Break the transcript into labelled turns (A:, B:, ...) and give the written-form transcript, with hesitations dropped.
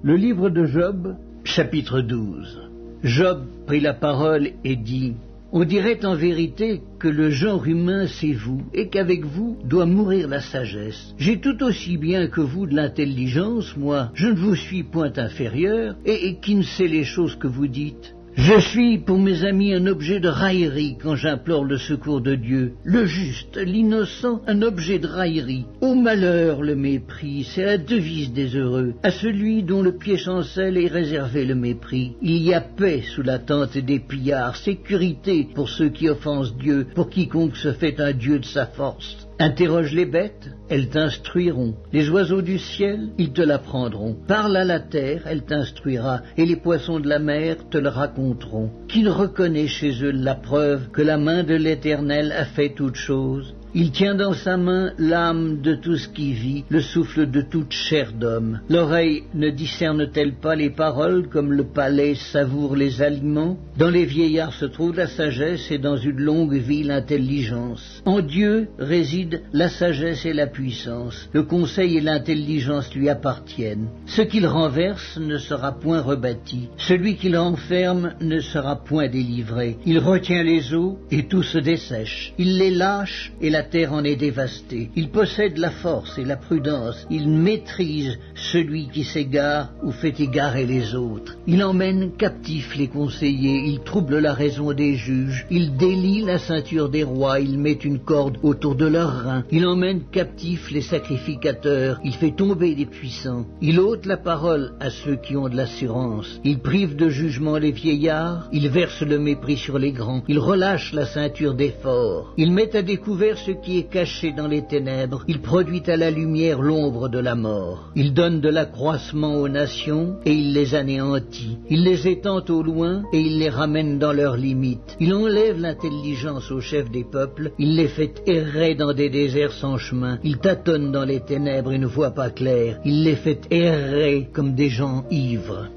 A: Le livre de Job, chapitre 12. Job prit la parole et dit: On dirait en vérité que le genre humain c'est vous, et qu'avec vous doit mourir la sagesse. J'ai tout aussi bien que vous de l'intelligence, moi, je ne vous suis point inférieur, et qui ne sait les choses que vous dites. Je suis pour mes amis un objet de raillerie quand j'implore le secours de Dieu. Le juste, l'innocent, un objet de raillerie. Au malheur le mépris, c'est la devise des heureux. À celui dont le pied chancelle est réservé le mépris. Il y a paix sous la tente des pillards, sécurité pour ceux qui offensent Dieu, pour quiconque se fait un Dieu de sa force. Interroge les bêtes, elles t'instruiront. Les oiseaux du ciel, ils te l'apprendront. Parle à la terre, elle t'instruira, et les poissons de la mer te le raconteront. Qui ne reconnaît chez eux la preuve que la main de l'Éternel a fait toutes choses? Il tient dans sa main l'âme de tout ce qui vit, le souffle de toute chair d'homme. L'oreille ne discerne-t-elle pas les paroles comme le palais savoure les aliments? Dans les vieillards se trouve la sagesse et dans une longue vie l'intelligence. En Dieu réside la sagesse et la puissance. Le conseil et l'intelligence lui appartiennent. Ce qu'il renverse ne sera point rebâti. Celui qui l'enferme ne sera point délivré. Il retient les eaux et tout se dessèche. Il les lâche et la terre en est dévastée. Il possède la force et la prudence. Il maîtrise celui qui s'égare ou fait égarer les autres. Il emmène captifs les conseillers. Il trouble la raison des juges. Il délie la ceinture des rois. Il met une corde autour de leurs reins. Il emmène captifs les sacrificateurs. Il fait tomber des puissants. Il ôte la parole à ceux qui ont de l'assurance. Il prive de jugement les vieillards. Il verse le mépris sur les grands. Il relâche la ceinture des forts. Il met à découvert ce qui est caché dans les ténèbres. Il produit à la lumière l'ombre de la mort. Il donne de l'accroissement aux nations et il les anéantit. Il les étend au loin et il les ramène dans leurs limites. Il enlève l'intelligence aux chefs des peuples. Il les fait errer dans des déserts sans chemin. Il tâtonne dans les ténèbres et ne voit pas clair. Il les fait errer comme des gens ivres.